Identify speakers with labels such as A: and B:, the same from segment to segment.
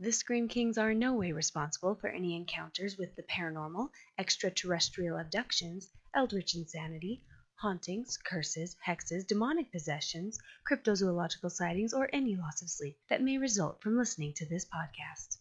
A: The Scream Kings are in no way responsible for any encounters with the paranormal, extraterrestrial abductions, eldritch insanity, hauntings, curses, hexes, demonic possessions, cryptozoological sightings, or any loss of sleep that may result from listening to this podcast.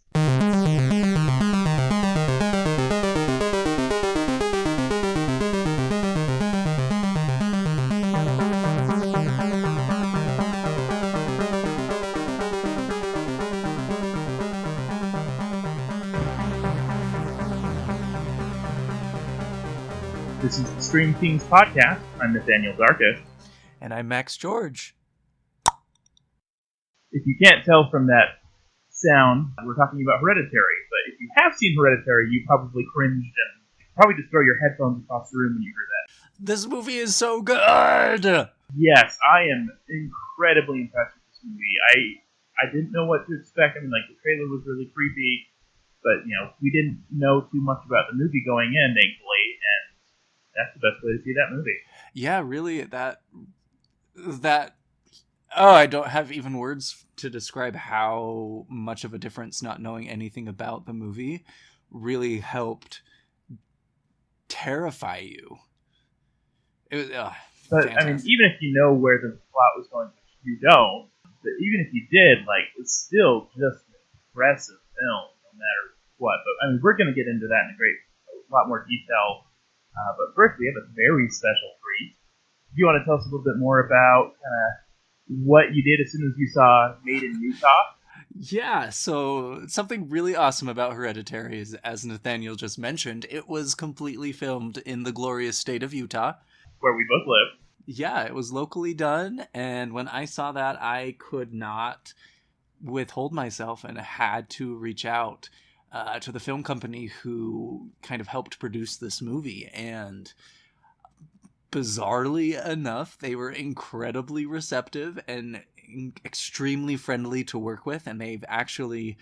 B: This is the Scream Kings podcast. I'm Nathaniel Darkus.
C: And I'm Max George.
B: If you can't tell from that sound, we're talking about Hereditary. But if you have seen Hereditary, you probably cringed and probably just throw your headphones across the room when you heard that.
C: This movie is so good!
B: Yes, I am incredibly impressed with this movie. I didn't know what to expect. I mean, the trailer was really creepy. But, we didn't know too much about the movie going in, thankfully. And that's the best way to see that movie.
C: Yeah, really, I don't have even words to describe how much of a difference not knowing anything about the movie really helped terrify you. It was,
B: but,
C: fantastic.
B: I mean, even if you know where the plot was going, which you don't, but even if you did, it's still just an impressive film, no matter what. But, I mean, we're going to get into that in a lot more detail. But first, we have a very special treat. Do you want to tell us a little bit more about what you did as soon as you saw Made in Utah?
C: Yeah, so something really awesome about Hereditary is, as Nathaniel just mentioned, it was completely filmed in the glorious state of Utah.
B: Where we both live.
C: Yeah, it was locally done, and when I saw that, I could not withhold myself and had to reach out to the film company who kind of helped produce this movie. And bizarrely enough, they were incredibly receptive and extremely friendly to work with. And they've actually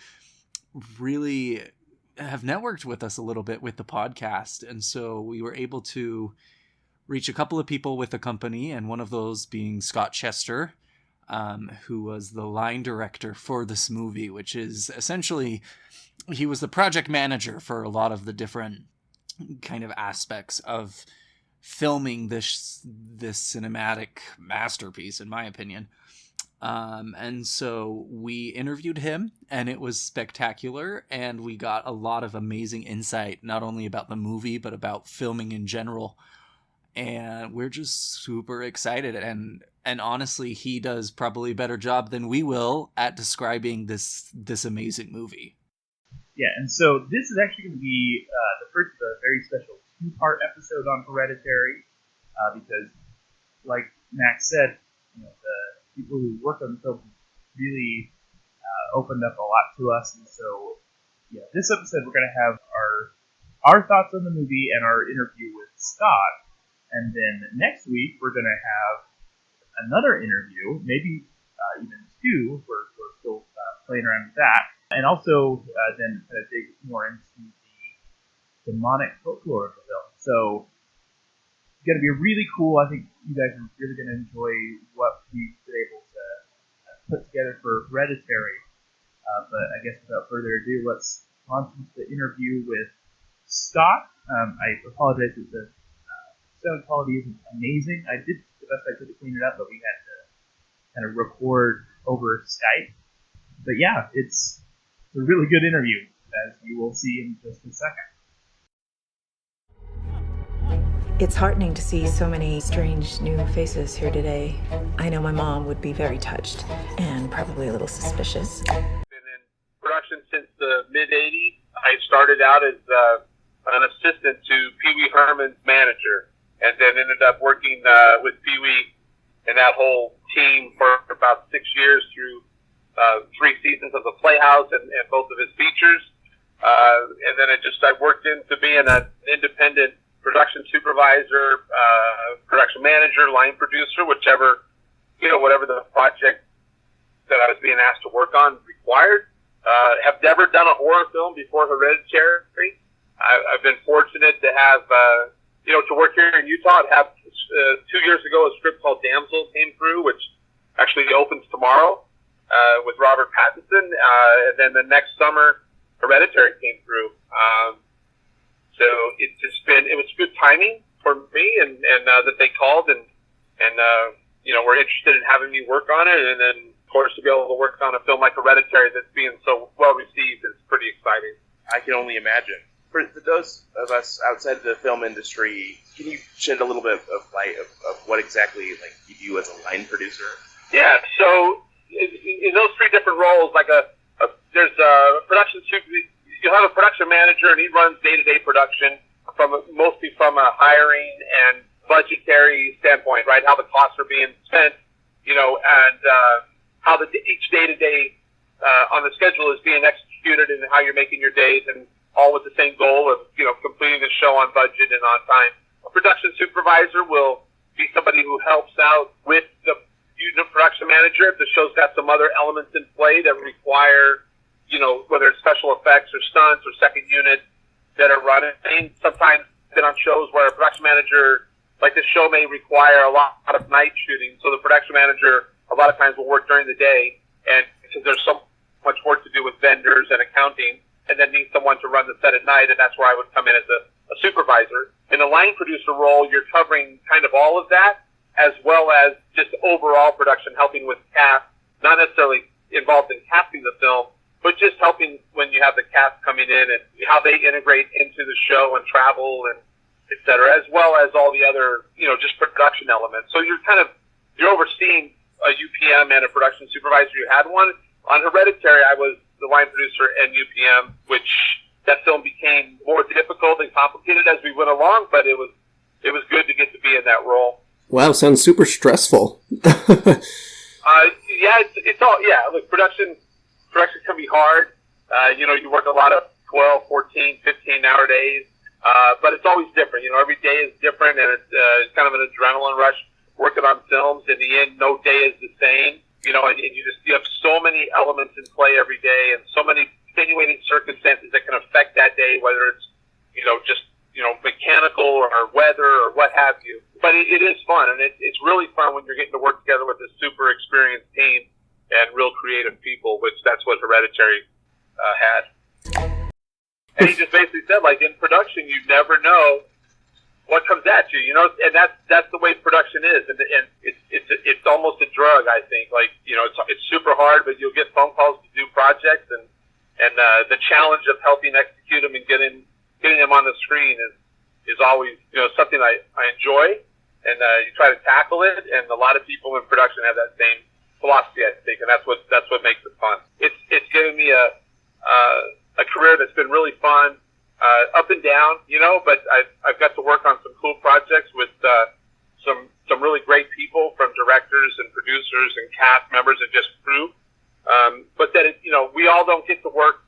C: really have networked with us a little bit with the podcast. And so we were able to reach a couple of people with the company, and one of those being Scott Chester, who was the line director for this movie, which is essentially... he was the project manager for a lot of the different kind of aspects of filming this cinematic masterpiece, in my opinion. And so we interviewed him, and it was spectacular, and we got a lot of amazing insight, not only about the movie, but about filming in general. And we're just super excited. And honestly, he does probably a better job than we will at describing this amazing movie.
B: Yeah, and so this is actually going to be the first of a very special two-part episode on Hereditary, because, like Max said, the people who worked on the film really opened up a lot to us, and so this episode we're going to have our thoughts on the movie and our interview with Scott, and then next week we're going to have another interview, maybe even two. We're still playing around with that. And also then kind of dig more into the demonic folklore of the film. So it's going to be really cool. I think you guys are really going to enjoy what we've been able to put together for Hereditary. But I guess without further ado, let's launch into the interview with Scott. I apologize if the sound quality isn't amazing. I did the best I could to clean it up, but we had to kind of record over Skype. But yeah, it's a really good interview, as you will see in just a second.
D: It's heartening to see so many strange new faces here today. I know my mom would be very touched and probably a little suspicious.
E: Been in production since the mid-'80s. I started out as an assistant to Pee Wee Herman's manager, and then ended up working with Pee Wee and that whole team for about 6 years through 3 seasons of the Playhouse and both of his features. And then I worked into being an independent production supervisor, production manager, line producer, whatever the project that I was being asked to work on required. Have never done a horror film before Hereditary. I've been fortunate to have, to work here in Utah. I have 2 years ago a script called Damsel came through, which actually opens tomorrow. with Robert Pattinson, and then the next summer, Hereditary came through. So it was good timing for me, and that they called and were interested in having me work on it, and then of course to be able to work on a film like Hereditary that's being so well received is pretty exciting.
F: I can only imagine. For those of us outside of the film industry, can you shed a little bit of light of what exactly you do as a line producer?
E: Yeah, so in those three different roles, there's a production supervisor. You'll have a production manager, and he runs day-to-day production mostly from a hiring and budgetary standpoint, right? How the costs are being spent, and how each day-to-day on the schedule is being executed, and how you're making your days, and all with the same goal of completing the show on budget and on time. A production supervisor will be somebody who helps out with the production manager if the show's got some other elements in play that require, whether it's special effects or stunts or second units that are running. Sometimes been on shows where a production manager, like the show may require a lot of night shooting, so the production manager a lot of times will work during the day, and because there's so much work to do with vendors and accounting, and then need someone to run the set at night, and that's where I would come in as a supervisor. In the line producer role, you're covering kind of all of that, as well as just overall production, helping with cast, not necessarily involved in casting the film, but just helping when you have the cast coming in and how they integrate into the show and travel and et cetera, as well as all the other, just production elements. So you're overseeing a UPM and a production supervisor. You had one. On Hereditary, I was the line producer and UPM, which that film became more difficult and complicated as we went along, but it was good to get to be in that role.
G: Wow, sounds super stressful.
E: Look, production can be hard. You work a lot of 12, 14, 15-hour days, but it's always different. Every day is different, and it's kind of an adrenaline rush working on films. In the end, no day is the same. And you have so many elements in play every day, and so many extenuating circumstances that can affect that day, whether it's mechanical or weather or what have you. But it is fun, and it's really fun when you're getting to work together with a super experienced team and real creative people, which that's what Hereditary had. And he just basically said, in production, you never know what comes at you, and that's the way production is, and it's almost a drug, I think. It's super hard, but you'll get phone calls to do projects, and the challenge of helping execute them and getting them on the screen is always something I enjoy, and you try to tackle it, and a lot of people in production have that same philosophy, I think, and that's what makes it fun. It's given me a career that's been really fun. Up and down, but I've got to work on some cool projects with some really great people, from directors and producers and cast members and just crew. But that we all don't get to work.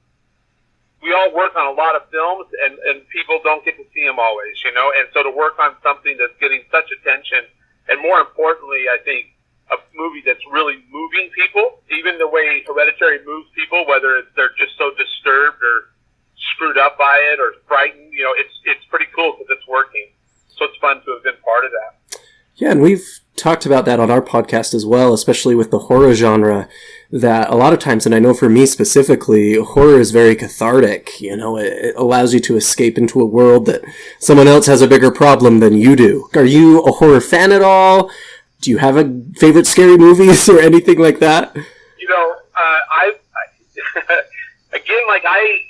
E: We all work on a lot of films, and people don't get to see them always, And so to work on something that's getting such attention, and more importantly, I think a movie that's really moving people, even the way Hereditary moves people, whether they're just so disturbed or screwed up by it or frightened, it's pretty cool because it's working. So it's fun to have been part of that.
G: Yeah, and we've talked about that on our podcast as well, especially with the horror genre, that a lot of times, and I know for me specifically, horror is very cathartic. It allows you to escape into a world that someone else has a bigger problem than you do. Are you a horror fan at all? Do you have a favorite scary movies or anything like that?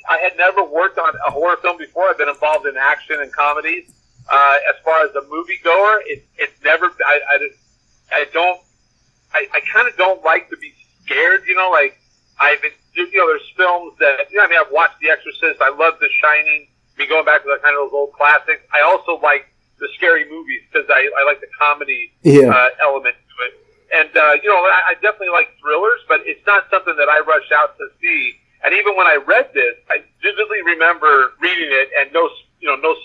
E: I had never worked on a horror film before. I've been involved in action and comedies. As far as a moviegoer, it's never. I kind of don't like to be scared. There's films that I've watched The Exorcist. I love The Shining. Going back to the kind of those old classics. I also like the scary movies because I like the comedy element to it. And I definitely like thrillers, but it's not something that I rush out to see. And even when I read this, I vividly remember reading it, and no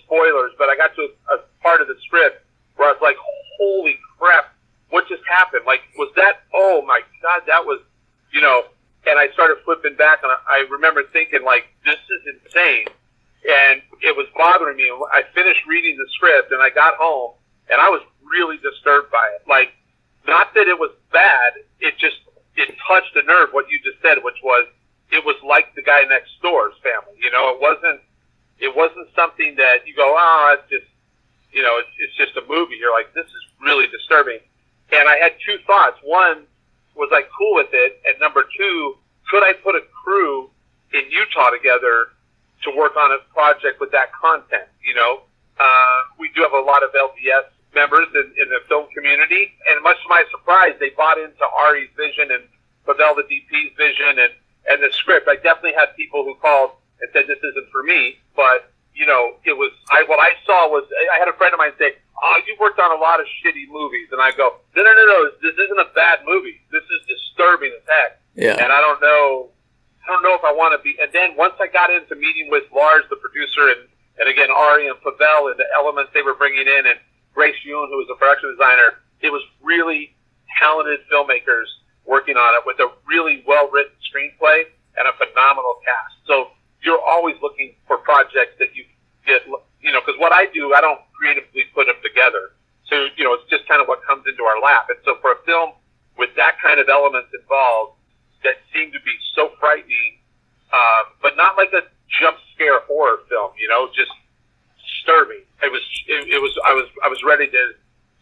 E: spoilers, but I got to a part of the script where I was like, holy crap, what just happened? Was that, oh my God, that was, and I started flipping back, and I remember thinking, this is insane. And it was bothering me. I finished reading the script, and I got home, and I was really disturbed by it. Not that it was bad, it it touched a nerve, what you just said, which was, it was like the guy next door's family. You know, it wasn't something that you go, oh, it's just, you know, it's just a movie. You're like, this is really disturbing. And I had two thoughts. One, was I cool with it? And number two, could I put a crew in Utah together to work on a project with that content? You know, we do have a lot of LDS members in the film community, and much to my surprise, they bought into Ari's vision and Pavel the DP's vision and the script. I definitely had people who called and said, this isn't for me, but, you know, what I saw was, I had a friend of mine say, oh, you've worked on a lot of shitty movies, and I go, no, this isn't a bad movie. This is disturbing as heck.
G: Yeah.
E: And I don't know if I want to be, and then once I got into meeting with Lars, the producer, and again, Ari and Pavel, and the elements they were bringing in, and Grace Yoon, who was a production designer, it was really talented filmmakers working on it with a really well-written screenplay and a phenomenal cast. So you're always looking for projects that you get, you know, because what I do, I don't creatively put them together. So, you know, it's just kind of what comes into our lap. And so for a film with that kind of elements involved that seemed to be so frightening, but not like a jump scare horror film, you know, just disturbing. I was ready to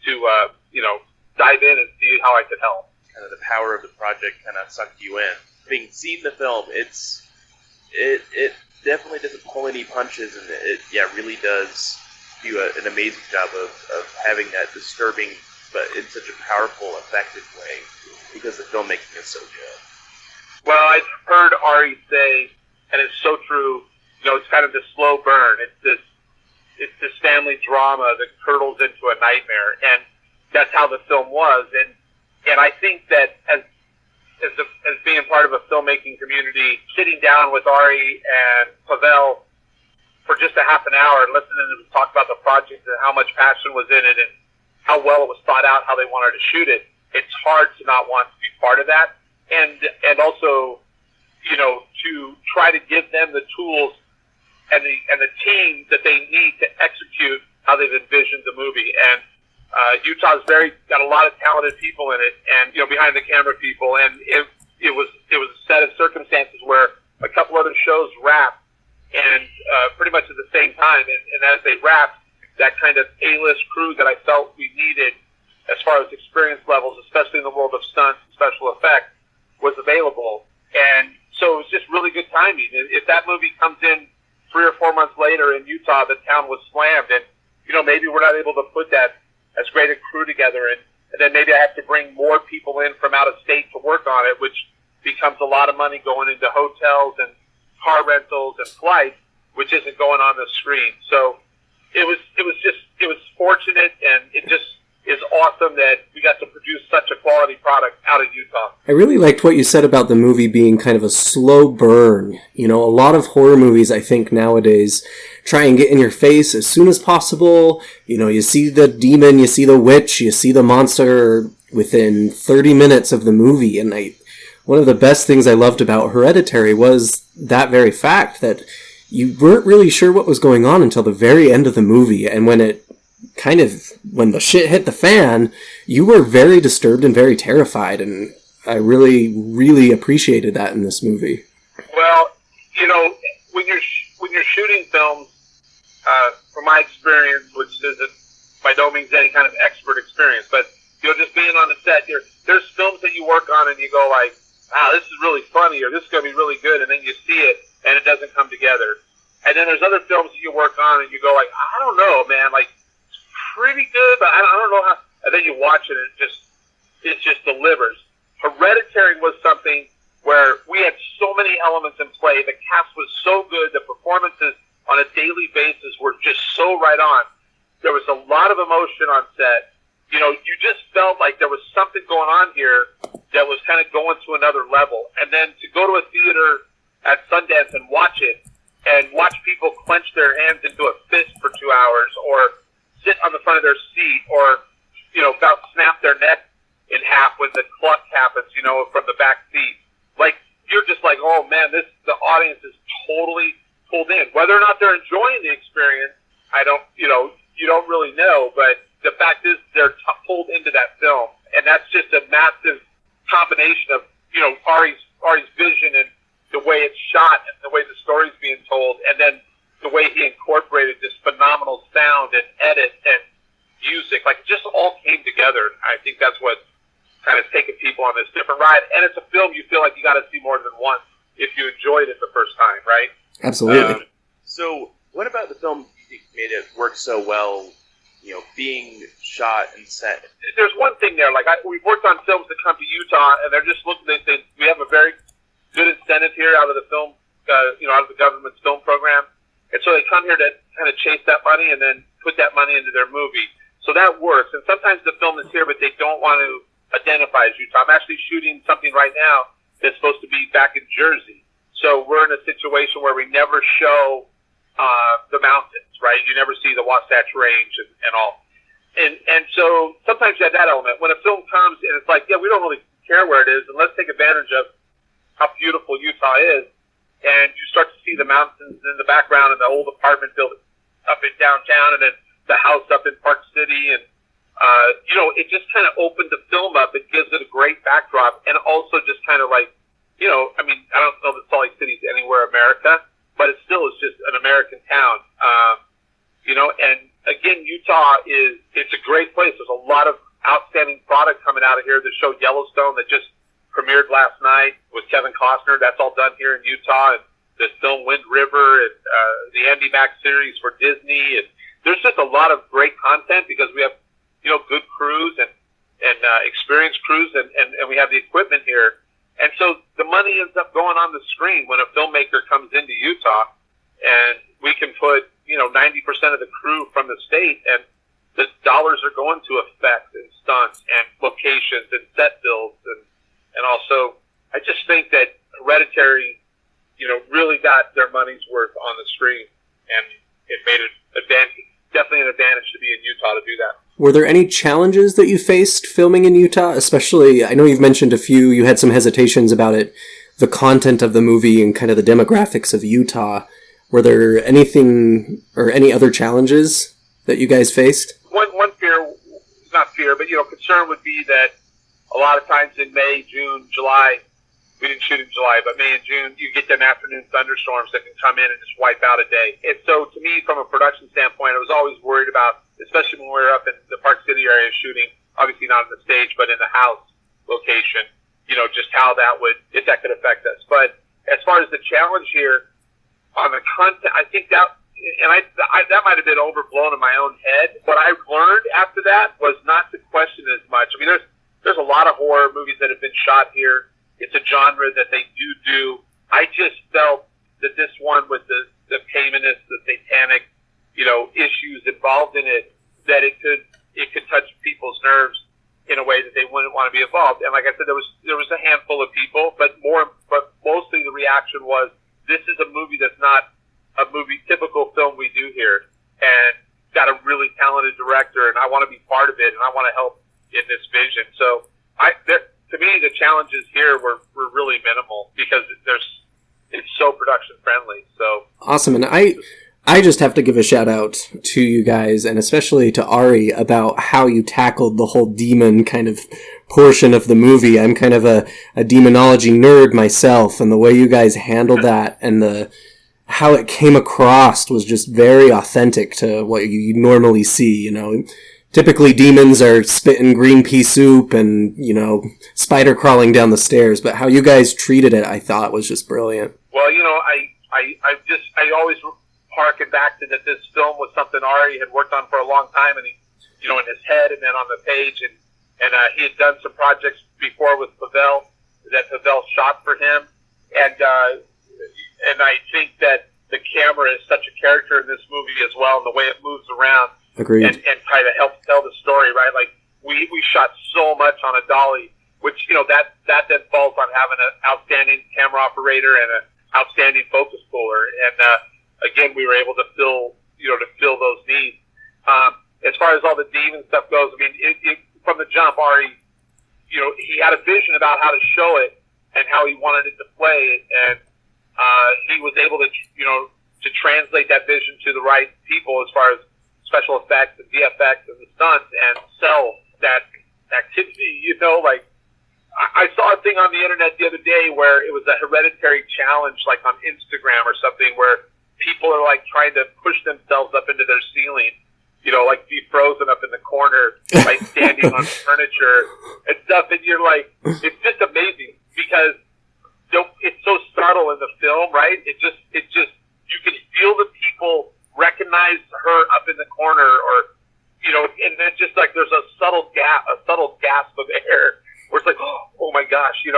E: you know, dive in and see how I could help.
F: Kind of the power of the project kind of sucked you in. Having seen the film, it definitely doesn't pull any punches, and it really does do an amazing job of having that disturbing, but in such a powerful, effective way, because the filmmaking is so good.
E: Well, I've heard Ari say, and it's so true, you know, it's kind of the slow burn. It's this family drama that curdles into a nightmare, and that's how the film was. And I think that as being part of a filmmaking community, sitting down with Ari and Pavel for just a half an hour and listening to them talk about the project and how much passion was in it and how well it was thought out, how they wanted to shoot it, it's hard to not want to be part of that. And also, you know, to try to give them the tools and the team that they need to execute how they've envisioned the movie. And Utah's got a lot of talented people in it, and, you know, behind the camera people, and it was a set of circumstances where a couple other shows wrapped, and pretty much at the same time, and as they wrapped, that kind of A-list crew that I felt we needed as far as experience levels, especially in the world of stunts and special effects, was available. And so it was just really good timing. If that movie comes in 3 or 4 months later in Utah, the town was slammed, and, you know, maybe we're not able to put that as great a crew together, and then maybe I have to bring more people in from out of state to work on it, which becomes a lot of money going into hotels and car rentals and flights, which isn't going on the screen. So it was fortunate, and it just is awesome that we got to produce such a quality product out of Utah.
G: I really liked what you said about the movie being kind of a slow burn. You know, a lot of horror movies, I think, nowadays try and get in your face as soon as possible. You know, you see the demon, you see the witch, you see the monster within 30 minutes of the movie. And one of the best things I loved about Hereditary was that very fact that you weren't really sure what was going on until the very end of the movie. And when the shit hit the fan, you were very disturbed and very terrified. And I really, really appreciated that in this movie.
E: Well, you know, when you're shooting films, from my experience, which isn't by no means any kind of expert experience, but, you know, just being on the set, there's films that you work on and you go like, wow, this is really funny, or this is going to be really good, and then you see it and it doesn't come together. And then there's other films that you work on and you go like, I don't know, man, like, it's pretty good, but I don't know how, and then you watch it and it just delivers. Hereditary was something where we had so many elements in play, the cast was so good, the performances on a daily basis were just so right on. There was a lot of emotion on set. You know, you just felt like there was something going on here that was kind of going to another level. And then to go to a theater at Sundance and watch it, and watch people clench their hands into a fist for 2 hours, or sit on the front of their seat, or, you know, about snap their neck in half when the cluck happens, you know, from the back seat. Like, you're just like, oh man, the audience is totally pulled in. Whether or not they're enjoying the experience, you don't really know, but the fact is they're pulled into that film. And that's just a massive combination of, stories being told, and then the way he incorporated this phenomenal sound and edit and music, like, it just all came together. I think that's what kind of taking people on this different ride. And it's a film you feel like you got to see more than once if you enjoyed it the first time, right?
G: Absolutely.
F: So what about the film you think made it work so well, being shot and set?
E: There's one thing there. Like, we've worked on films that come to Utah, and they're just looking. We have a very good incentive here out of the film, out of the government's film program, and so they come here to kind of chase that money and then put that money into their movie. So that works. And sometimes the film is here, but they don't want to identify as Utah. I'm actually shooting something right now that's supposed to be back in Jersey. So we're in a situation where we never show the mountains, right? You never see the Wasatch Range and all. And so sometimes you have that element. When a film comes and it's like, yeah, we don't really care where it is, and let's take advantage of how beautiful Utah is. And you start to see the mountains in the background and the old apartment building up in downtown, and then the house up in Park City. And, it just kind of opened the film up. It gives it a great backdrop, and also just kind of like, I don't know that Salt Lake City is anywhere America, but it still is just an American town. And again, Utah it's a great place. There's a lot of outstanding product coming out of here. The show Yellowstone that just premiered last night with Kevin Costner, that's all done here in Utah. And the film Wind River and the Andy Max series for Disney. And there's just a lot of great content because we have, good crews and experienced crews, and we have the equipment here. And so the money ends up going on the screen when a filmmaker comes into Utah, and we can put, 90% of the crew from the state, and the dollars are going to effects and stunts and locations and set builds. And also, I just think that Hereditary, really got their money's worth on the screen, and it made it definitely an advantage to be in Utah to do that.
G: Were there any challenges that you faced filming in Utah? Especially, I know you've mentioned a few, you had some hesitations about it, the content of the movie and kind of the demographics of Utah. Were there anything or any other challenges that you guys faced?
E: One fear, not fear, but, concern would be that a lot of times in May, June, July, we didn't shoot in July, but May and June, you get them afternoon thunderstorms that can come in and just wipe out a day. And so to me, from a production standpoint, I was always worried about, especially when we were up in the Park City area shooting, obviously not on the stage, but in the house location, just how that would, if that could affect us. But as far as the challenge here on the content, I think that, and that might have been overblown in my own head. What I learned after that was not to question as much. I mean, there's a lot of horror movies that have been shot here. It's a genre that they do. I just felt that this one with the paymentist, the satanic, issues involved in it, that it could touch people's nerves in a way that they wouldn't want to be involved. And like I said, there was a handful of people, but mostly the reaction was, this is a movie that's not a typical film we do here, and got a really talented director, and I want to be part of it, and I want to help in this vision. So to me, the challenges here were really minimal because it's so production friendly. So
G: awesome. And I just have to give a shout out to you guys, and especially to Ari, about how you tackled the whole demon kind of portion of the movie. I'm kind of a demonology nerd myself, and the way you guys handled that and how it came across was just very authentic to what you normally see, Typically demons are spitting green pea soup and, spider crawling down the stairs, but how you guys treated it, I thought was just brilliant.
E: Well, I always harken back to that this film was something Ari had worked on for a long time, and he, in his head and then on the page, and he had done some projects before with Pavel that Pavel shot for him, and I think that the camera is such a character in this movie as well, and the way it moves around.
G: Agreed.
E: And kind of helps tell the story, right? Like we shot so much on a dolly, which that then falls on having an outstanding camera operator and an outstanding focus puller, and again we were able to fill those needs. As far as all the demon stuff goes, I mean, from the jump, Ari, he had a vision about how to show it and how he wanted it to play, and he was able to translate that vision to the right people as far as special effects and VFX and the stunts, and sell that activity, I saw a thing on the internet the other day where it was a Hereditary challenge, like on Instagram or something, where people are like trying to push themselves up into their ceiling, like be frozen up in the corner by standing on furniture and stuff. And you're like, it's just amazing because it's so subtle in the film, right? It just you can feel the people recognize her up in the corner, or and it's just like there's a subtle gasp of air where it's like, oh my gosh, and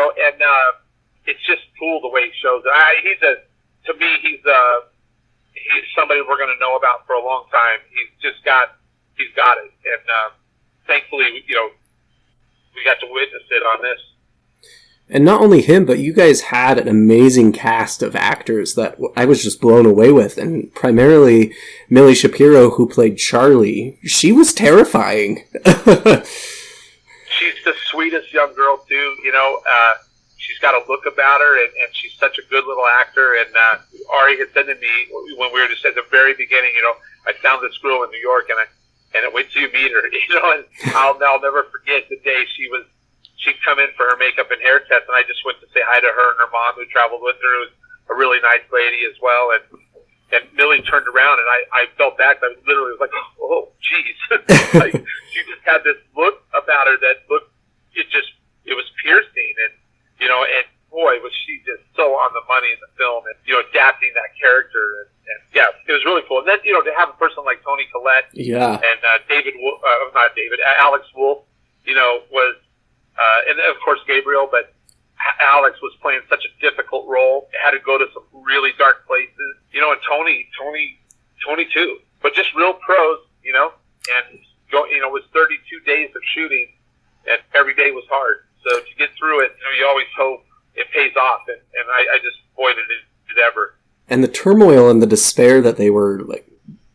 E: it's just cool the way he shows it. To me, he's somebody we're going to know about for a long time. He's got it, and thankfully, we got to witness it on this.
G: And not only him, but you guys had an amazing cast of actors that I was just blown away with. And primarily Millie Shapiro, who played Charlie. She was terrifying.
E: She's the sweetest young girl, too. She's got a look about her, and she's such a good little actor. And Ari had said to me when we were just at the very beginning, I found this girl in New York, and wait till you meet her, and I'll never forget the day she'd come in for her makeup and hair test, and I just went to say hi to her and her mom who traveled with her, who was a really nice lady as well. And Millie turned around, and I felt back. I literally was like, oh, geez. Like, she just had this look about her that looked, it was piercing. And boy, was she just so on the money in the film, and, adapting that character. And yeah, it was really cool. And then, to have a person like Toni Collette and Alex Wolff, was, and of course Gabriel, but Alex was playing such a difficult role. Had to go to some really dark places, and Tony too, but just real pros, and it was 32 days of shooting, and every day was hard. So to get through it, you always hope it pays off, and I just, boy, did it ever. And
G: the turmoil and the despair that they were like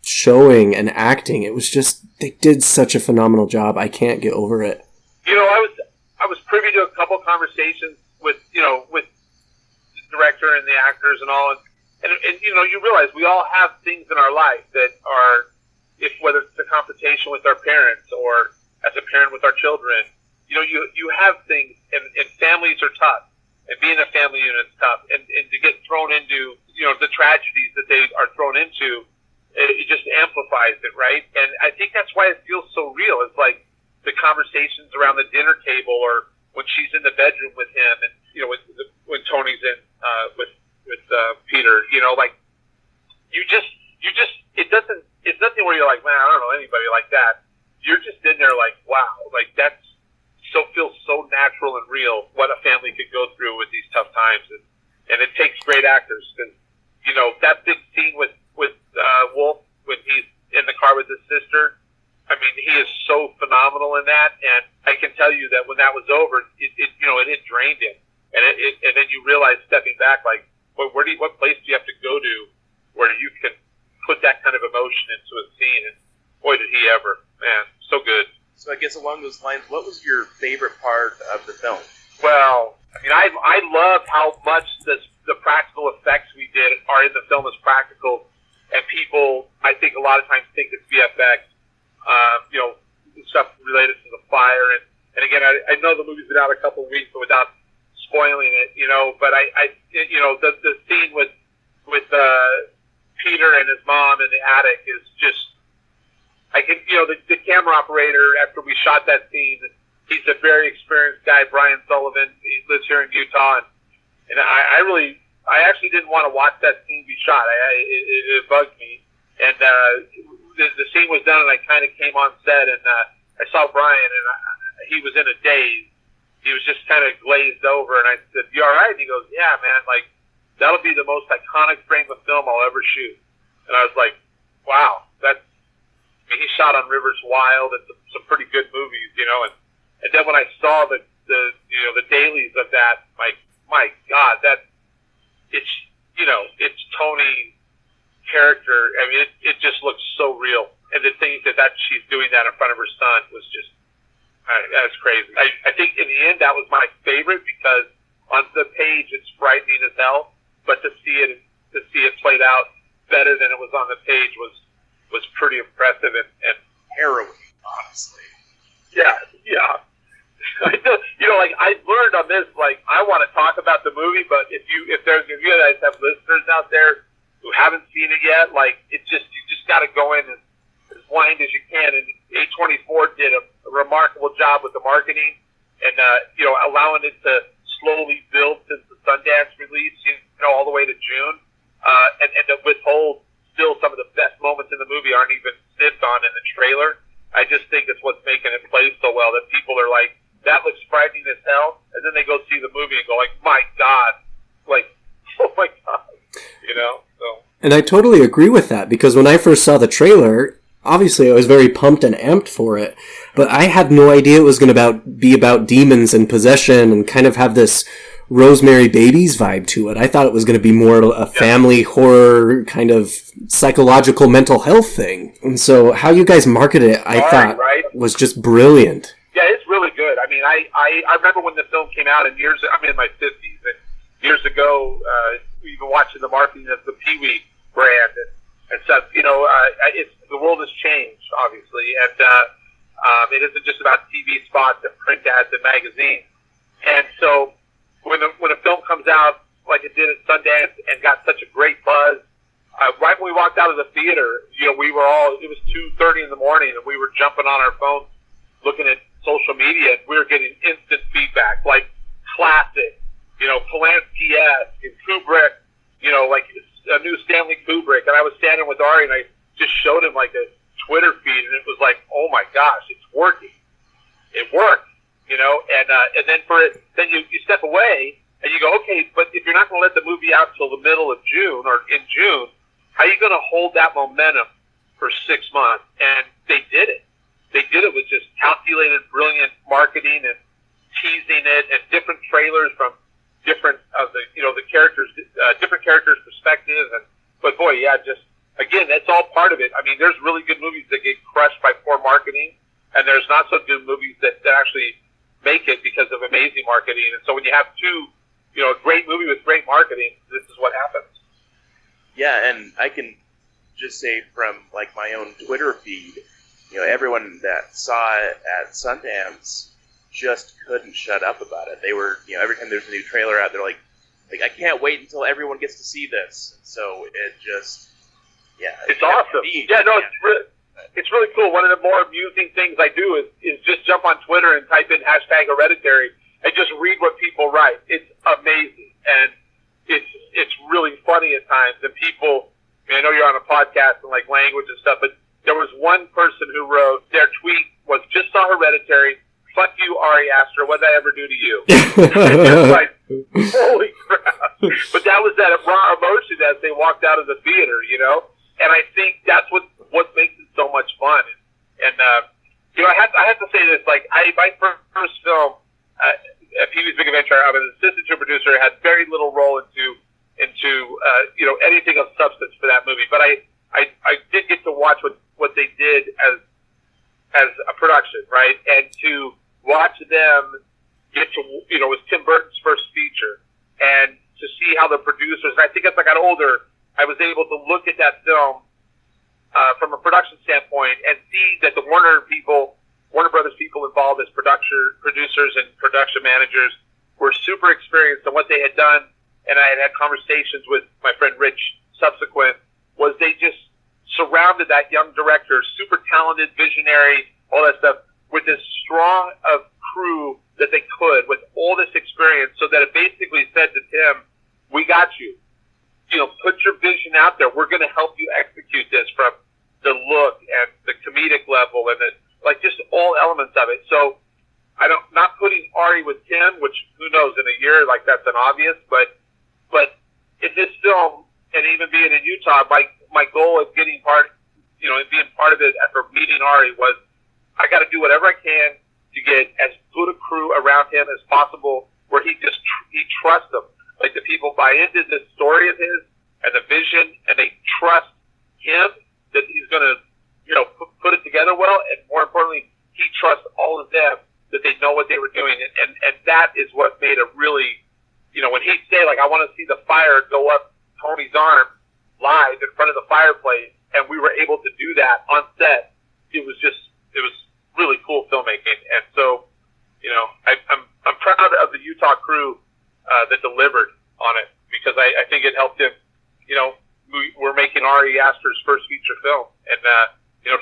G: showing and acting, it was just, they did such a phenomenal job. I can't get over it.
E: I was privy to a couple conversations with the director and the actors and all, and you realize we all have things in our life that are, whether it's a confrontation with our parents or as a parent with our children, you have things, and families are tough, and being a family unit is tough, and to get thrown into the tragedies that they are thrown into, it just amplifies it, right? And I think that's why it feels so real. It's like the conversations around the dinner table, or when she's in the bedroom with him, and when Tony's in with Peter, like it's nothing where you're like, man, I don't know anybody like that. You're just in there like, wow, like that's feels so natural and real what a family could go through with these tough times, and it takes great actors, because that big scene with Wolf when he's in the car with his sister. I mean, he is so phenomenal in that, and I can tell you that when that was over, it drained him, and then you realize stepping back, like, what place do you have to go to where you can put that kind of emotion into a scene? And boy, did he ever, man, so good.
F: So I guess along those lines, what was your favorite part of the film?
E: Well, I mean, I love how much the practical effects we did are in the film as practical, and people, I think, a lot of times think it's VFX. Stuff related to the fire, and again, I know the movie's been out a couple of weeks, but without spoiling it, but the scene with Peter and his mom in the attic is just, I can, the camera operator, after we shot that scene, he's a very experienced guy, Brian Sullivan. He lives here in Utah, and I actually didn't want to watch that scene be shot. It bugged me, and the scene was done, and I kind of came on set, and I saw Brian, and he was in a daze. He was just kind of glazed over, and I said, "You all right?" And he goes, "Yeah, man. Like, that'll be the most iconic frame of film I'll ever shoot." And I was like, "Wow, that's." I mean, he shot on Rivers Wild and some pretty good movies, And then when I saw the dailies of that, like, my God, it's Tony's character. I mean, it just looks so real, and to think that she's doing that in front of her son was just that's crazy. I think in the end that was my favorite, because on the page it's frightening as hell, but to see it played out better than it was on the page was pretty impressive and
F: harrowing, honestly.
E: Yeah. Like I learned on this, like I want to talk about the movie, but if you guys have listeners out there who haven't seen it yet, like you just got to go in as blind as you can. And A24 did a remarkable job with the marketing and allowing it to slowly build since the Sundance release, all the way to June, and to withhold still some of the best moments in the movie aren't even sniffed on in the trailer. I just think it's what's making it play so well that people are like, that looks frightening as hell, and then they go see the movie and go like, my God, like, oh my God, so.
G: And I totally agree with that, because when I first saw the trailer, obviously I was very pumped and amped for it, but I had no idea it was going to be about demons and possession and kind of have this Rosemary Babies vibe to it. I thought it was going to be more a family horror kind of psychological mental health thing. And so how you guys marketed it, I thought was just brilliant.
E: Yeah, it's really good. I mean, I remember when the film came out, and I'm in my 50s, and years ago, even watching the marketing of the Pee-wee brand and stuff, the world has changed, obviously, and it isn't just about TV spots and print ads and magazines. And so when a film comes out like it did at Sundance and got such a great buzz, right when we walked out of the theater, it was 2:30 in the morning, and we were jumping on our phones looking at social media, and we were getting instant feedback, like classic, Polanski-esque, and Kubrick, like a new Stanley Kubrick. And I was standing with Ari, and I just showed him like a Twitter feed, and it was like, oh my gosh, it's working. It worked, and then then you step away and you go, okay, but if you're not going to let the movie out till the middle of June or in June, how are you going to hold that momentum for 6 months? And they did it. They did it with just calculated, brilliant marketing and teasing it and different trailers from different of the characters, different characters' perspectives. But boy, yeah, just again, that's all part of it. I mean, there's really good movies that get crushed by poor marketing, and there's not so good movies that actually make it because of amazing marketing. And so when you have two, a great movie with great marketing, this is what happens.
F: Yeah, and I can just say from like my own Twitter feed, everyone that saw it at Sundance just couldn't shut up about it. They were, every time there's a new trailer out, they're like I can't wait until everyone gets to see this. And so it just,
E: it's awesome. It's really cool. One of the more amusing things I do is just jump on Twitter and type in #Hereditary and just read what people write. It's amazing, and it's really funny at times. And people, I know you're on a podcast and like language and stuff, but there was one person who wrote, their tweet was, just saw Hereditary, fuck you, Ari Aster, what did I ever do to you? It's like, holy crap. But that was that raw emotion as they walked out of the theater, And I think that's what makes it so much fun. And I have to say this, like, my first film, Pee-wee's Big Adventure, I was an assistant to a producer, had very little role into anything of substance for that movie. But I did get to watch what they did as a production, right? And to watch them get to, it was Tim Burton's first feature, and to see how the producers, and I think as I got older, I was able to look at that film from a production standpoint and see that the Warner Brothers people involved as producers and production managers were super experienced, and what they had done, and I had conversations with my friend Rich subsequent, was they just surrounded that young director, super talented, visionary, all that stuff, with as strong of crew that they could, with all this experience, so that it basically said to Tim, we got you. Put your vision out there. We're going to help you execute this, from the look and the comedic level and just all elements of it. So not putting Ari with Tim, which who knows, in a year, like that's an obvious, but in this film, and even being in Utah, my goal of getting and being part of it after meeting Ari was, I got to do whatever I can to get as good a crew around him as possible, where he trusts them. Like, the people buy into the story of his and the vision, and they trust him that he's going to, put it together well, and more importantly, he trusts all of them that they know what they were doing, and that is what made it really, when he'd say, like, I want to see the fire go up Tony's arm live in front of the fireplace, and we were able to do that on set. It was really cool filmmaking, and so, I'm proud of the Utah crew that delivered on it, because I think it helped him. We're making Ari Aster's first feature film, and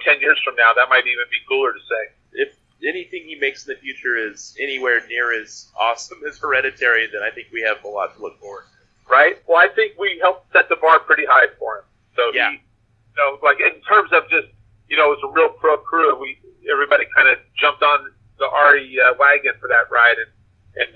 E: 10 years from now, that might even be cooler to say.
F: If anything he makes in the future is anywhere near as awesome as Hereditary, then I think we have a lot to look forward to.
E: Right? Well, I think we helped set the bar pretty high for him. So
F: yeah.
E: In terms of just, it was a real pro crew. Everybody kind of jumped on the Ari wagon for that ride, and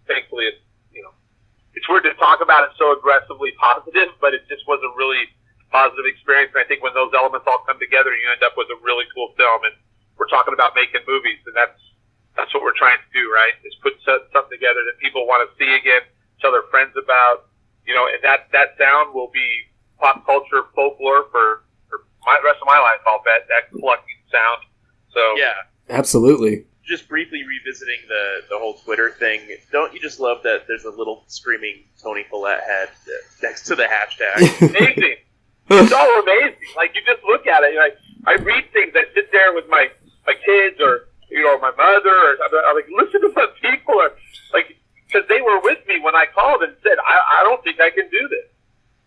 E: thankfully, it's weird to talk about it so aggressively positive, but it just was a really positive experience. And I think when those elements all come together, you end up with a really cool film. And we're talking about making movies, and that's what we're trying to do, right? Is put something together that people want to see again, tell their friends about, and that sound will be pop culture folklore for the rest of my life, I'll bet, that clucking sound. So
F: yeah,
G: absolutely.
F: Just briefly revisiting the whole Twitter thing, don't you just love that there's a little screaming Toni Collette head next to the hashtag?
E: Amazing. It's all amazing. Like, you just look at it, I read things, I sit there with my kids or, my mother, or I'm like, listen to what people are, like, because they were with me when I called and said, I don't think I can do this.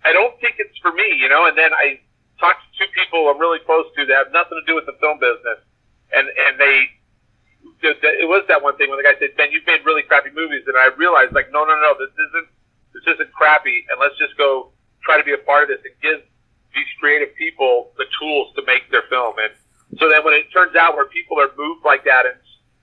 E: I don't think it's for me, and then I talked to two people I'm really close to that have nothing to do with the film business, and it was that one thing when the guy said, Ben, you've made really crappy movies, and I realized, like, no, this isn't crappy, and let's just go try to be a part of this and give these creative people the tools to make their film. And so then when it turns out where people are moved like that and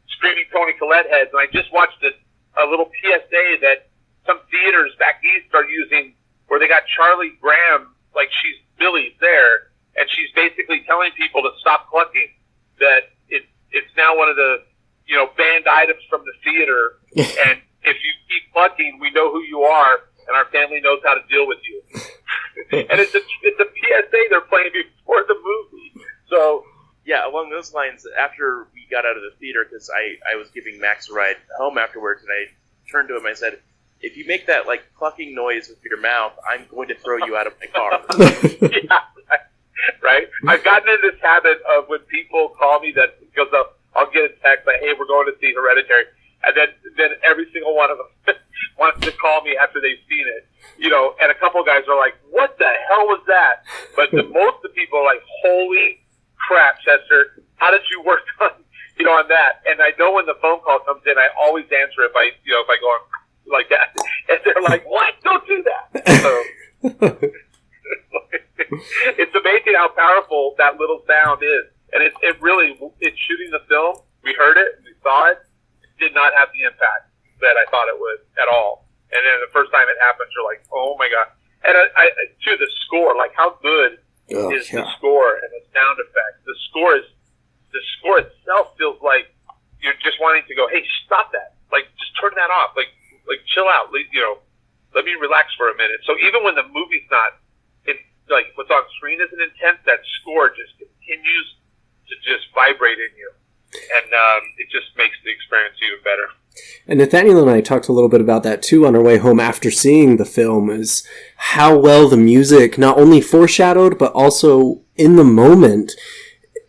E: screaming Toni Collette heads, and I just watched a little PSA that some theaters back east are using where they got Charlie Graham, like she's Billy's there, and she's basically telling people to stop clucking, that it's now one of the banned items from the theater, and if you keep clucking, we know who you are, and our family knows how to deal with you. And it's a PSA they're playing before the movie. So
F: yeah, along those lines, after we got out of the theater, because I was giving Max a ride home afterwards, and I turned to him, I said, if you make that like clucking noise with your mouth, I'm going to throw you out of my car.
E: Yeah, right? I've gotten in this habit of when people call me that, because I'll get a text like, hey, we're going to see Hereditary, and then every single one of them wants to call me after they've seen it, and a couple of guys are like, what the hell was that? But most of the people are like, holy crap, Chester, how did you work on that? And I know when the phone call comes in, I always answer it by, if I go like that, and they're like, what? Don't do that. So it's amazing how powerful that little sound is. And it's shooting the film. We heard it, we saw it. It did not have the impact that I thought it would at all. And then the first time it happens, you're like, oh my God. And to the score, like how good is the score and the sound effects. The score itself feels like you're just wanting to go, hey, stop that. Like, just turn that off. Like chill out. Let me relax for a minute. So even when the movie's not, like what's on screen isn't intense, that score just continues to just vibrate in you. And it just makes the experience even better.
G: And Nathaniel and I talked a little bit about that too on our way home after seeing the film, is how well the music not only foreshadowed, but also in the moment,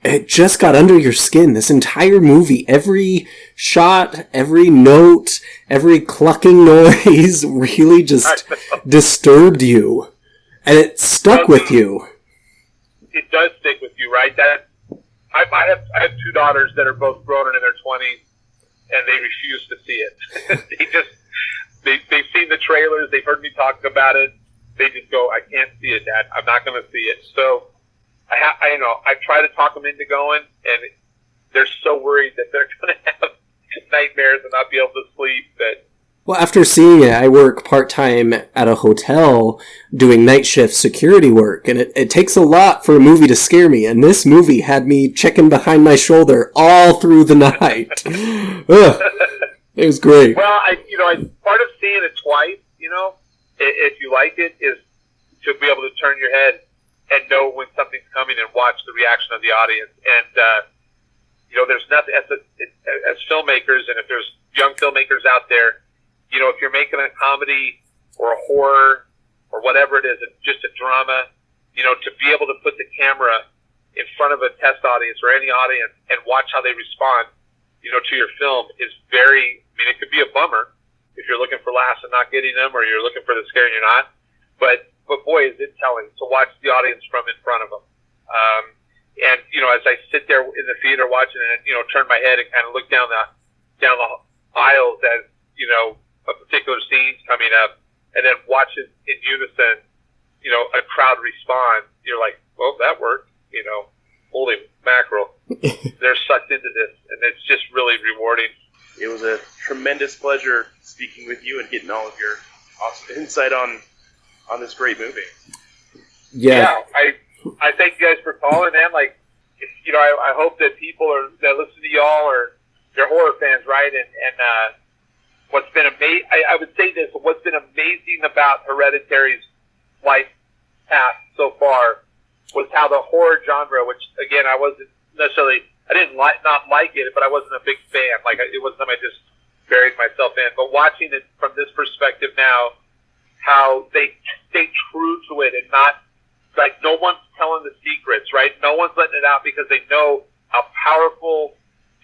G: it just got under your skin. This entire movie, every shot, every note, every clucking noise really just disturbed you. And it stuck with you.
E: It does stick with you, right? I have two daughters that are both grown and in their 20s, and they refuse to see it. They've seen the trailers, they've heard me talk about it. They just go, I can't see it, Dad. I'm not going to see it. So I try to talk them into going, and they're so worried that they're going to have nightmares and not be able to sleep that.
G: Well, after seeing it, I work part-time at a hotel doing night shift security work, and it takes a lot for a movie to scare me, and this movie had me checking behind my shoulder all through the night. Ugh, it was great.
E: Well, part of seeing it twice, if you like it, is to be able to turn your head and know when something's coming and watch the reaction of the audience. And, there's nothing, as filmmakers, and if there's young filmmakers out there, if you're making a comedy or a horror or whatever it is, just a drama, to be able to put the camera in front of a test audience or any audience and watch how they respond, to your film is very, I mean, it could be a bummer if you're looking for laughs and not getting them, or you're looking for the scare and you're not. But boy, is it telling to watch the audience from in front of them. And as I sit there in the theater watching it, turn my head and kind of look down the aisles as a particular scene's coming up, and then watch it in unison, a crowd respond. You're like, well, that worked. Holy mackerel. They're sucked into this, and it's just really rewarding.
F: It was a tremendous pleasure speaking with you and getting all of your awesome insight on this great movie.
G: Yeah.
E: I thank you guys for calling, man. Like, I hope that people that listen to y'all they're horror fans, right? And what's been amazing, I would say this, what's been amazing about Hereditary's life path so far was how the horror genre, which again, I wasn't necessarily, I didn't not like it, but I wasn't a big fan. Like, it wasn't something I just buried myself in. But watching it from this perspective now, how they stay true to it and not, like, no one's telling the secrets, right? No one's letting it out because they know how powerful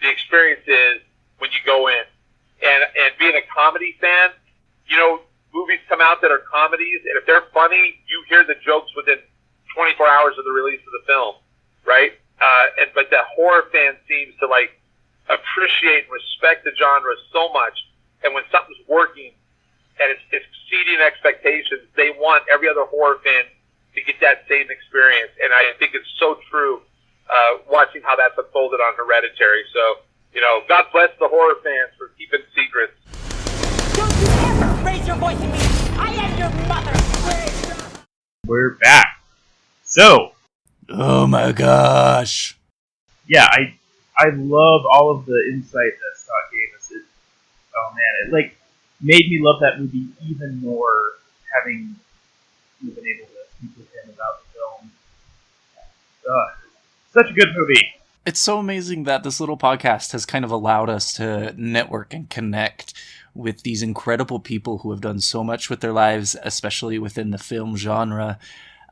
E: the experience is when you go in. And being a comedy fan, movies come out that are comedies, and if they're funny, you hear the jokes within 24 hours of the release of the film, right? But the horror fan seems to, like, appreciate and respect the genre so much, and when something's working and it's exceeding expectations, they want every other horror fan to get that same experience. And I think it's so true, watching how that's unfolded on Hereditary. So, God bless the horror fans for keeping secrets.
H: Don't you ever raise your voice at me! I am your mother!
B: We're back. So,
C: Oh my gosh.
B: yeah, I love all of the insight that Scott gave us. It made me love that movie even more, having been able to speak with him about the film. Such a good movie.
C: It's so amazing that this little podcast has kind of allowed us to network and connect with these incredible people who have done so much with their lives, especially within the film genre.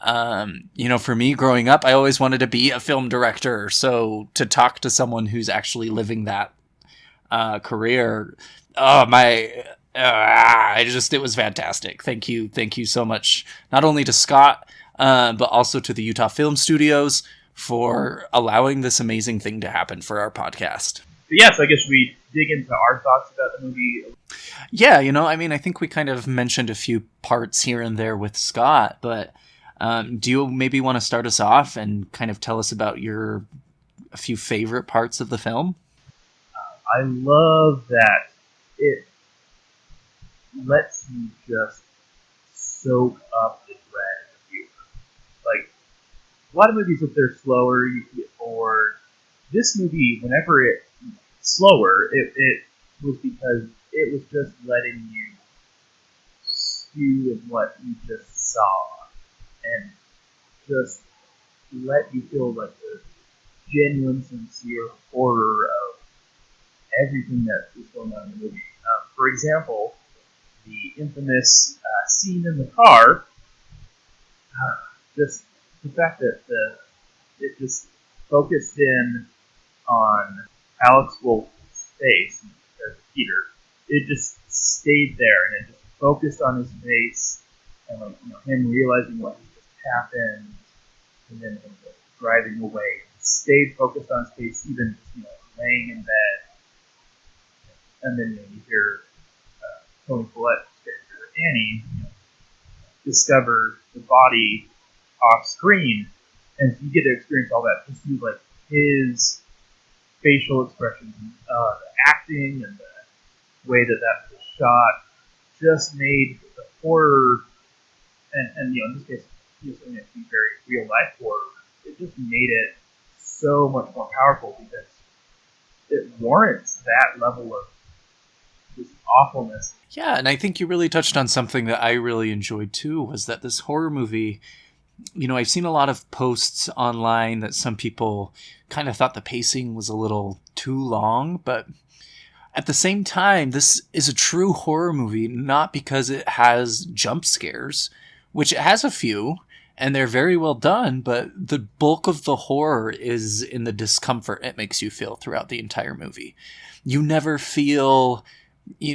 C: For me growing up, I always wanted to be a film director. So to talk to someone who's actually living that career, it was fantastic. Thank you so much, not only to Scott, but also to the Utah Film Studios for allowing this amazing thing to happen for our podcast.
B: But yes, I guess we dig into our thoughts about the movie.
C: Yeah, I think we kind of mentioned a few parts here and there with Scott, but do you maybe want to start us off and kind of tell us about a few favorite parts of the film?
B: I love that it lets you just soak up the dread of the viewer. Like, a lot of movies, if they're slower, you can get bored. This movie, whenever it's slower, it was because it was just letting you stew in what you just saw, and just let you feel like the genuine, sincere horror of everything that is going on in the movie. For example, the infamous scene in the car, just the fact that it just focused in on Alex Wolf's face as Peter. It just stayed there, and it just focused on his face, and him realizing what had just happened, and then him driving away. It stayed focused on his face, even laying in bed. And then you hear Toni Collette's character, Annie, discover the body off screen, and you get to experience all that. Just see his facial expressions, the acting, and the way that was shot, just made the horror, and in this case, something that can be very real life horror. It just made it so much more powerful because it warrants that level of this awfulness.
C: Yeah, and I think you really touched on something that I really enjoyed too, was that this horror movie, I've seen a lot of posts online that some people kind of thought the pacing was a little too long, but at the same time, this is a true horror movie, not because it has jump scares, which it has a few, and they're very well done, but the bulk of the horror is in the discomfort it makes you feel throughout the entire movie. You never feel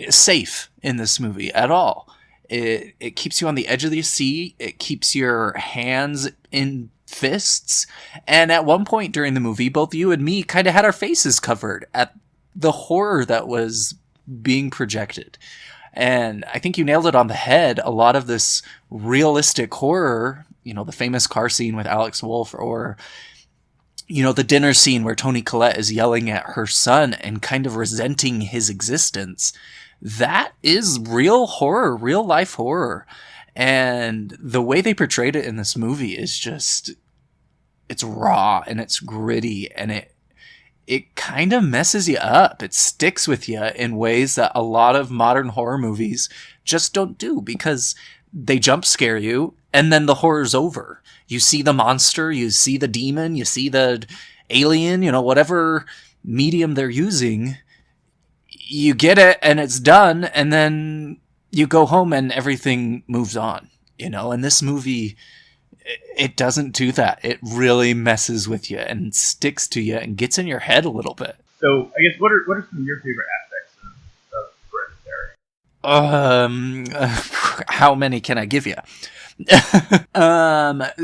C: safe in this movie at all. It keeps you on the edge of your seat. It keeps your hands in fists. And at one point during the movie, both you and me kind of had our faces covered at the horror that was being projected. And I think you nailed it on the head. A lot of this realistic horror, the famous car scene with Alex Wolff, or the dinner scene where Toni Collette is yelling at her son and kind of resenting his existence. That is real horror, real life horror. And the way they portrayed it in this movie is just, it's raw and it's gritty, and it kind of messes you up. It sticks with you in ways that a lot of modern horror movies just don't do, because they jump scare you and then the horror's over. You see the monster, you see the demon, you see the alien, whatever medium they're using, you get it and it's done, and then you go home and everything moves on, and this movie, it doesn't do that. It really messes with you and sticks to you and gets in your head a little bit.
B: So I guess what are some of your favorite aspects of Hereditary?
C: How many can I give you?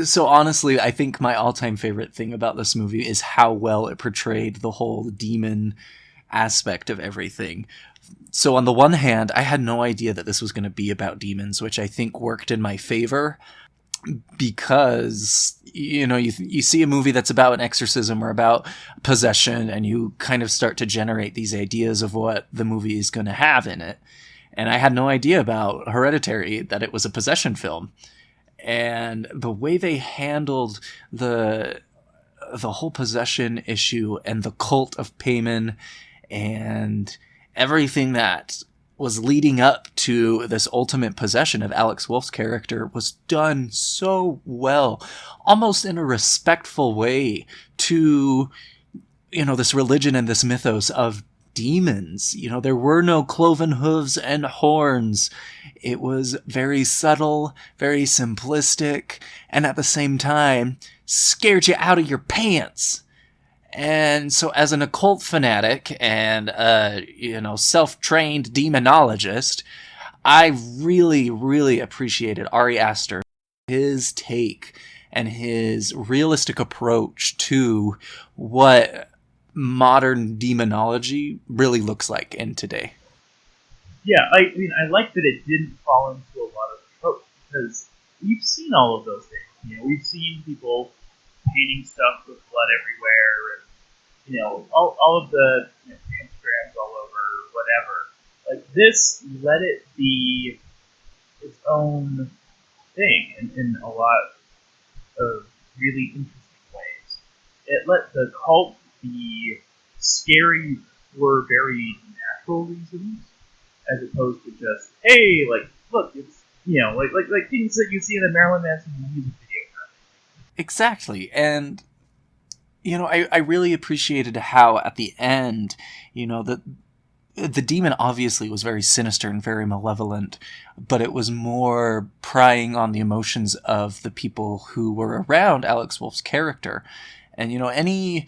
C: So honestly, I think my all-time favorite thing about this movie is how well it portrayed the whole demon aspect of everything. So on the one hand, I had no idea that this was going to be about demons, which I think worked in my favor, because you see a movie that's about an exorcism or about possession, and you kind of start to generate these ideas of what the movie is going to have in it. And I had no idea about Hereditary that it was a possession film. And the way they handled the whole possession issue and the cult of Payman and everything that was leading up to this ultimate possession of Alex Wolff's character was done so well, almost in a respectful way to, this religion and this mythos of demons. There were no cloven hooves and horns. It was very subtle, very simplistic, and at the same time scared you out of your pants. And so as an occult fanatic and self-trained demonologist, I really, really appreciated Ari Aster, his take and his realistic approach to what modern demonology really looks like in today.
B: Yeah, I like that it didn't fall into a lot of tropes, because we've seen all of those things. We've seen people painting stuff with blood everywhere, and all of the pentagrams all over, whatever. Like, this, let it be its own thing in a lot of really interesting ways. It let the cult be scary for very natural reasons, as opposed to just, hey, look, it's, like things that you see in a Marilyn Manson music video.
C: Exactly. And I really appreciated how at the end, the demon obviously was very sinister and very malevolent, but it was more prying on the emotions of the people who were around Alex Wolff's character. And, any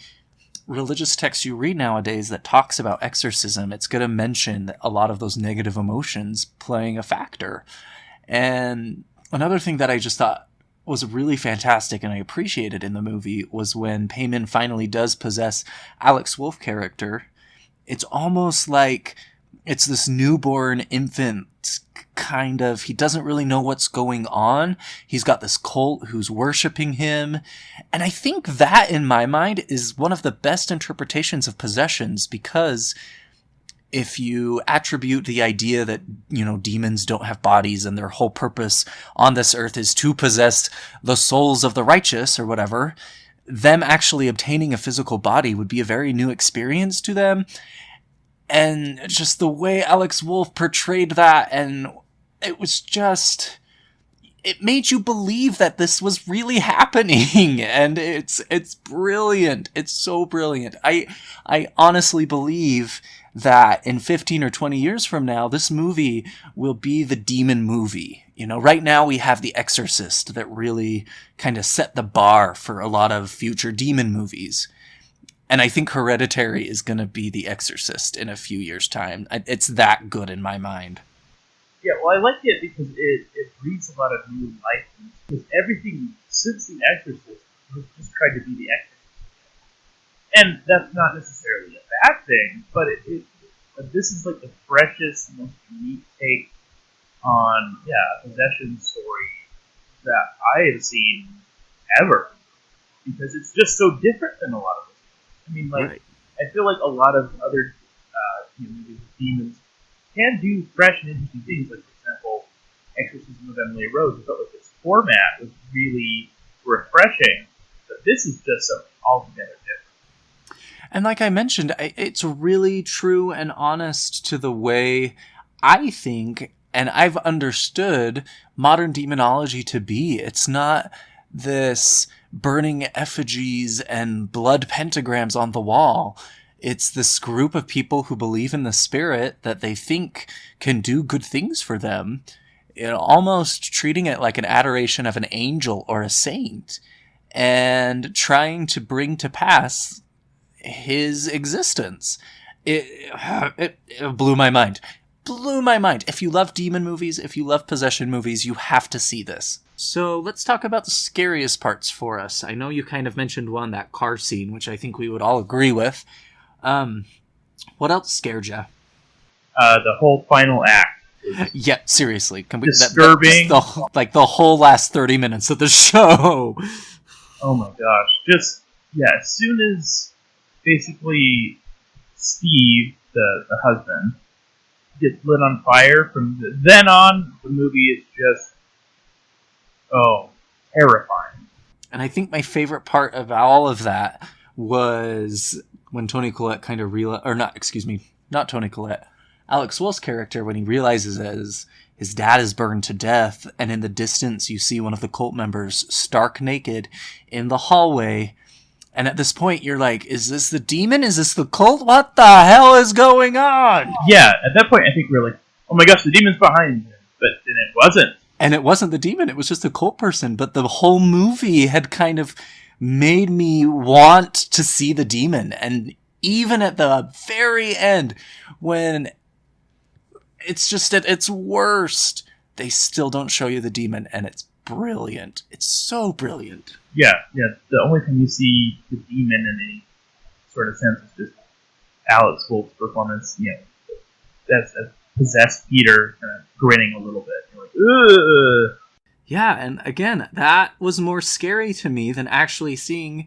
C: religious text you read nowadays that talks about exorcism, it's going to mention a lot of those negative emotions playing a factor. And another thing that I just thought was really fantastic and I appreciated in the movie was when Payman finally does possess Alex Wolff character. It's almost like it's this newborn infant kind of, he doesn't really know what's going on. He's got this cult who's worshiping him. And I think that, in my mind, is one of the best interpretations of possessions, because if you attribute the idea that, demons don't have bodies and their whole purpose on this earth is to possess the souls of the righteous or whatever, them actually obtaining a physical body would be a very new experience to them. And just the way Alex Wolff portrayed that, and it was just, it made you believe that this was really happening. And it's brilliant. It's so brilliant. I honestly believe that in 15 or 20 years from now, this movie will be the demon movie. You know, right now we have The Exorcist that really kind of set the bar for a lot of future demon movies. And I think Hereditary is going to be The Exorcist in a few years' time. It's that good in my mind.
B: Yeah, well, I like it because it breathes a lot of new life. Because everything since The Exorcist has just tried to be The Exorcist. And that's not necessarily a bad thing, but this is like the freshest, most unique take on a possession story that I have seen ever, because it's just so different than a lot of them. I mean, like right. I feel like a lot of other movies with demons can do fresh and interesting things. Like, for example, Exorcism of Emily Rose. I felt like its format was really refreshing, but this is just something altogether different.
C: And like I mentioned, it's really true and honest to the way I think and I've understood modern demonology to be. It's not this burning effigies and blood pentagrams on the wall. It's this group of people who believe in the spirit that they think can do good things for them, almost treating it like an adoration of an angel or a saint, and trying to bring to pass his existence. It blew my mind. Blew my mind. If you love demon movies, if you love possession movies, you have to see this. So let's talk about the scariest parts for us. I know you kind of mentioned one, that car scene, which I think we would all agree with. What else scared you?
B: The whole final act.
C: Yeah, seriously. Can we,
B: disturbing.
C: The whole last 30 minutes of the show.
B: Oh my gosh. As soon as basically Steve, the husband, gets lit on fire, from then on, the movie is just, terrifying.
C: And I think my favorite part of all of that was when Toni Collette kind of not Toni Collette, Alex Wolff's character, when he realizes his dad is burned to death, and in the distance you see one of the cult members stark naked in the hallway. And at this point, you're like, is this the demon? Is this the cult? What the hell is going on?
B: Yeah, at that point, I think we're like, oh my gosh, the demon's behind him. But then it wasn't.
C: And it wasn't the demon. It was just a cult person. But the whole movie had kind of made me want to see the demon. And even at the very end, when it's just at its worst, they still don't show you the demon. And it's brilliant. It's so brilliant.
B: Yeah. The only time you see the demon in any sort of sense is just Alex Wolff's performance. That's a possessed Peter kind of grinning a little bit. You're like, ugh.
C: Yeah, and again, that was more scary to me than actually seeing.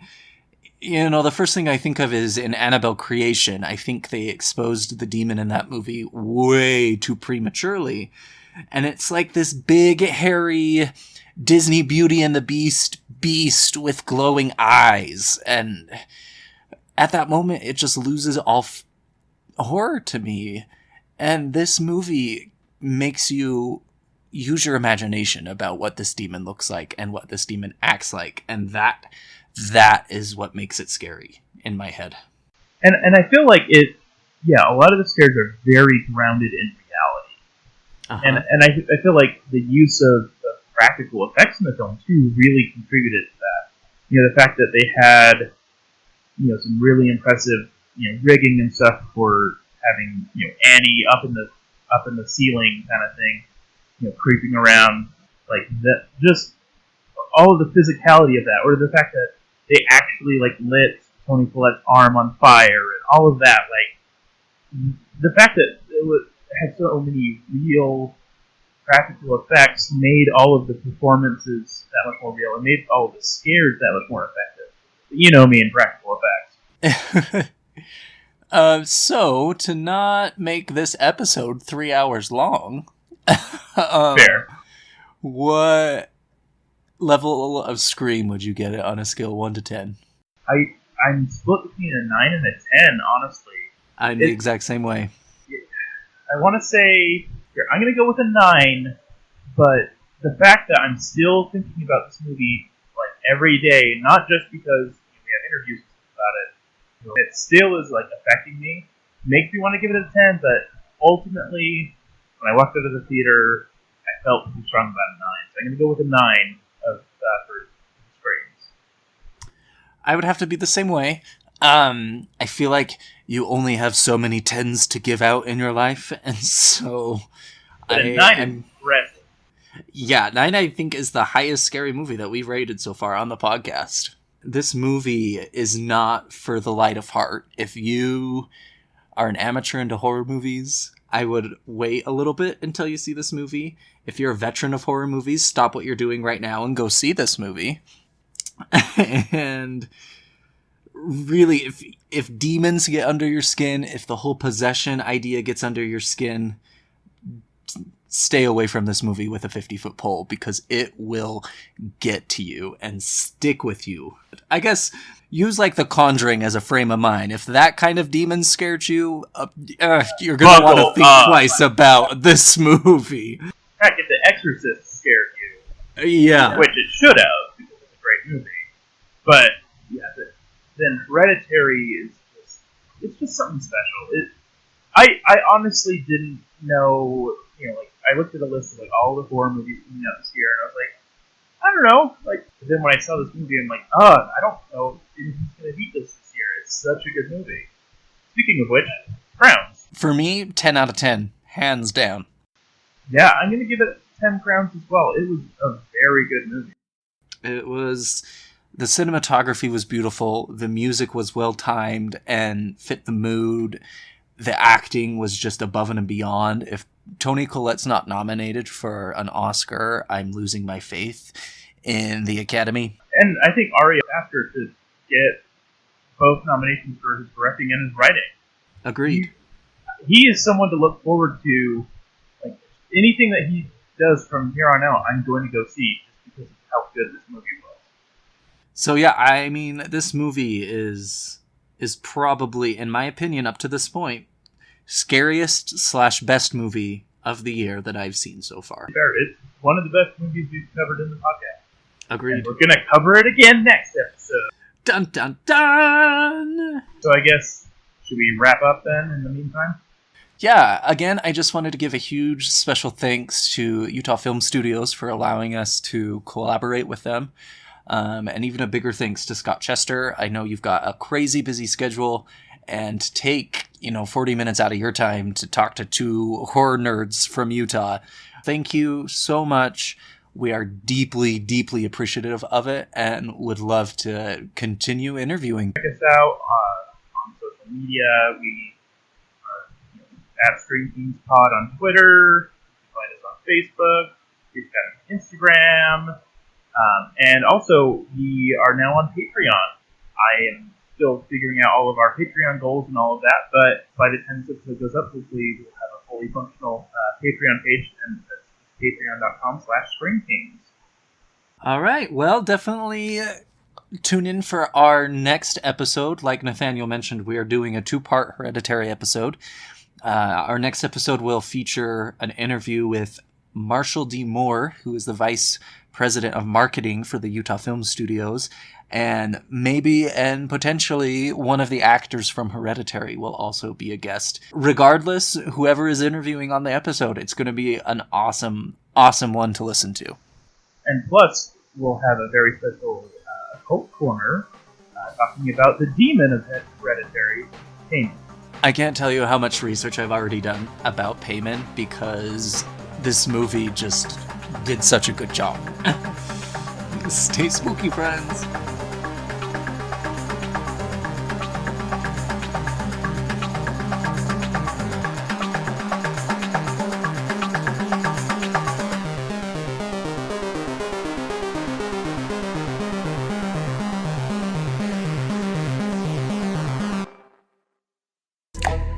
C: The first thing I think of is in Annabelle Creation. I think they exposed the demon in that movie way too prematurely. And it's like this big, hairy Disney Beauty and the beast with glowing eyes. And at that moment, it just loses all horror to me. And this movie makes you use your imagination about what this demon looks like and what this demon acts like. And that is what makes it scary in my head.
B: And I feel like a lot of the scares are very grounded in reality. Uh-huh. And I feel like the use of practical effects in the film too really contributed to that. The fact that they had some really impressive rigging and stuff for having Annie up in the ceiling kind of thing, creeping around, like that. Just all of the physicality of that, or the fact that they actually lit Toni Collette's arm on fire, and all of that. Like the fact that it had so many real practical effects made all of the performances that much more real, and made all of the scares that much more effective. You know me and practical effects.
C: So, to not make this episode 3 hours long,
B: fair.
C: What level of scream would you get it on a scale 1 to 10?
B: I'm split between a 9 and a 10, honestly.
C: I'm the exact same way.
B: I want to say, I'm going to go with a 9, but the fact that I'm still thinking about this movie every day, not just because we have interviews about it, it still is affecting me. makes me want to give it a 10, but ultimately, when I walked out of the theater, I felt pretty strong about a 9. So I'm going to go with a 9 for Screams.
C: I would have to be the same way. I feel like you only have so many 10s to give out in your life, and so...
B: But a 9 is impressive.
C: Yeah, 9 I think is the highest scary movie that we've rated so far on the podcast. This movie is not for the light of heart. If you are an amateur into horror movies, I would wait a little bit until you see this movie. If you're a veteran of horror movies, stop what you're doing right now and go see this movie. And really, if demons get under your skin, if the whole possession idea gets under your skin, stay away from this movie with a 50-foot pole, because it will get to you and stick with you. I guess use like The Conjuring as a frame of mind. If that kind of demon scared you, you're going to want to think twice about this movie.
B: Heck, if The Exorcist scared you,
C: yeah,
B: which it should have, because it's a great movie. But yeah, then Hereditary is just something special. I honestly didn't know, like, I looked at a list of like all the horror movies coming out this year, and I was like, I don't know. Like, but then when I saw this movie, I'm like, I don't know if anything's going to beat this year. It's such a good movie. Speaking of which, Crowns.
C: For me, 10 out of 10, hands down.
B: Yeah, I'm going to give it 10 Crowns as well. It was a very good movie.
C: It was... The cinematography was beautiful, the music was well timed and fit the mood, the acting was just above and beyond. If Toni Collette's not nominated for an Oscar, I'm losing my faith in the Academy.
B: And I think Ari Aster should get both nominations for his directing and his writing.
C: Agreed.
B: He is someone to look forward to. Like, anything that he does from here on out, I'm going to go see, just because of how good this movie was.
C: So yeah, I mean, this movie is probably, in my opinion, up to this point, scariest/best movie of the year that I've seen so far.
B: It's one of the best movies we've covered in the podcast.
C: Agreed.
B: And we're going to cover it again next episode.
C: Dun dun dun!
B: So I guess, should we wrap up then in the meantime?
C: Yeah, again, I just wanted to give a huge special thanks to Utah Film Studios for allowing us to collaborate with them. And even a bigger thanks to Scott Chester. I know you've got a crazy busy schedule, and to take, 40 minutes out of your time to talk to two horror nerds from Utah. Thank you so much. We are deeply, deeply appreciative of it and would love to continue interviewing.
B: Check us out on social media. We are at Screen Kings Pod on Twitter. You can find us on Facebook. We've got an Instagram. And also, we are now on Patreon. I am still figuring out all of our Patreon goals and all of that, but by the time this episode goes up, hopefully we'll have a fully functional Patreon page, and that's patreon.com/ScreenKings.
C: All right. Well, definitely tune in for our next episode. Like Nathaniel mentioned, we are doing a 2-part Hereditary episode. Our next episode will feature an interview with Marshall D. Moore, who is the Vice President of Marketing for the Utah Film Studios, and maybe and potentially one of the actors from Hereditary will also be a guest. Regardless, whoever is interviewing on the episode, it's going to be an awesome, awesome one to listen to.
B: And plus, we'll have a very special Cult Corner talking about the demon of Hereditary, Payman.
C: I can't tell you how much research I've already done about Payman, because this movie just did such a good job. Stay spooky, friends.